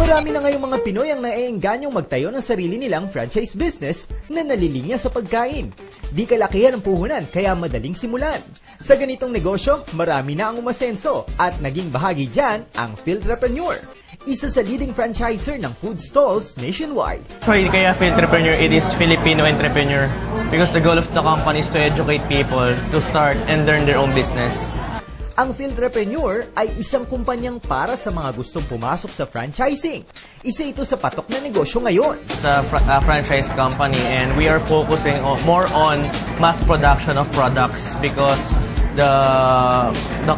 Marami na ngayong mga Pinoy ang naiengganyong magtayo ng sarili nilang franchise business na nalilinya sa pagkain. Di kalakihan ang puhunan kaya madaling simulan. Sa ganitong negosyo, marami na ang umasenso at naging bahagi dyan ang Filtrepreneur, isa sa leading franchiser ng food stalls nationwide. So kaya Filtrepreneur, it is Filipino entrepreneur because the goal of the company is to educate people to start and learn their own business. Ang Filtrepreneur ay isang kumpanyang para sa mga gustong pumasok sa franchising. Isa ito sa patok na negosyo ngayon. It's a franchise company and we are focusing more on mass production of products because the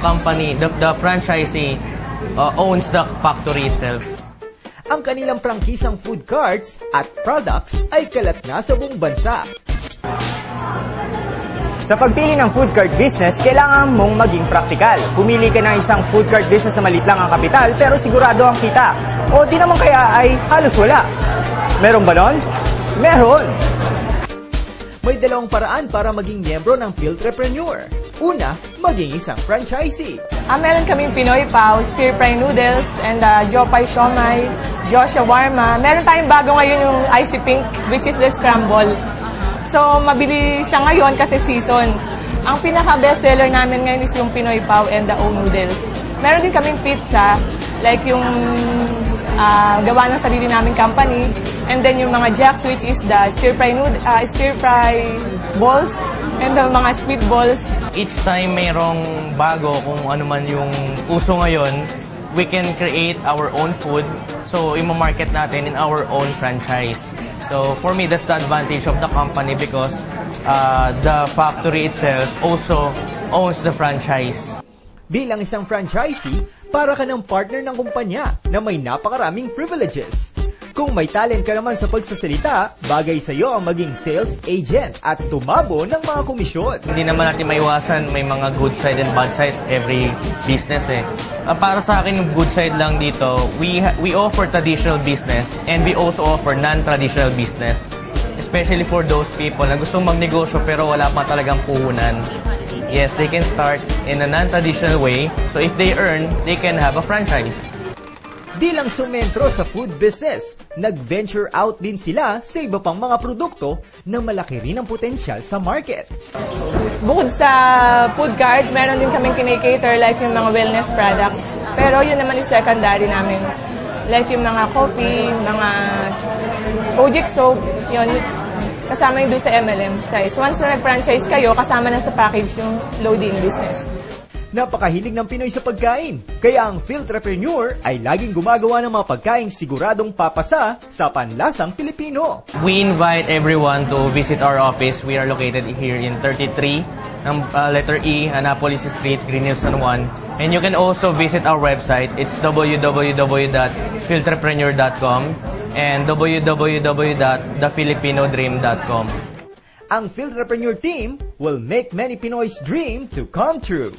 company, the franchisee owns the factory itself. Ang kanilang prangkisang food carts at products ay kalat na sa buong bansa. Sa pagpili ng food cart business, kailangan mong maging praktikal. Pumili ka ng isang food cart business na maliit lang ang kapital pero sigurado ang kita. O di naman kaya ay halos wala. Meron ba nun? Meron! May dalawang paraan para maging miyembro ng Filtrepreneur. Una, maging isang franchisee. Meron kaming Pinoy Pao, Stir Fry Noodles, and Jopay Siomai, Joshua Warma. Meron tayong bago ngayon yung Icy Pink, which is the scramble. So, mabili siya ngayon kasi season. Ang pinaka-best seller namin ngayon is yung Pinoy Pao and the O Noodles. Meron din kaming pizza, like yung gawa ng sarili naming company. And then yung mga jacks, which is the stir-fry balls and the mga sweet balls. Each time mayroong bago kung ano man yung uso ngayon, we can create our own food. So, i-market natin in our own franchise. So, for me, that's the advantage of the company because the factory itself also owns the franchise. Bilang isang franchisee, para ka ng partner ng kumpanya na may napakaraming privileges. Kung may talent ka naman sa pagsasalita, bagay sa iyo ang maging sales agent at tumabo ng mga komisyon. Hindi naman natin maiwasan, may mga good side and bad side every business eh. Para sa akin, yung good side lang dito, we offer traditional business and we also offer non-traditional business. Especially for those people na gustong magnegosyo pero wala pa talagang puhunan. Yes, they can start in a non-traditional way. So if they earn, they can have a franchise. Di lang sumentro sa food business, nag-venture out din sila sa iba pang mga produkto na malaki rin ang potensyal sa market. Bukod sa food cart, meron din kaming kinikater like yung mga wellness products. Pero yun naman yung secondary namin. Like yung mga coffee, mga Kojic soap, yun. Kasama yung doon sa MLM. So once na nag-franchise kayo, kasama na sa package yung loading business. Napakahilig ng Pinoy sa pagkain, kaya ang Filtrepreneur ay laging gumagawa ng mga pagkaing siguradong papasa sa panlasang Pilipino. We invite everyone to visit our office. We are located here in 33, letter E, Annapolis Street, Green Hills, San Juan. And you can also visit our website. It's www.filtrepreneur.com and www.thefilipinodream.com. Ang Filtrepreneur team will make many Pinoys' dream to come true.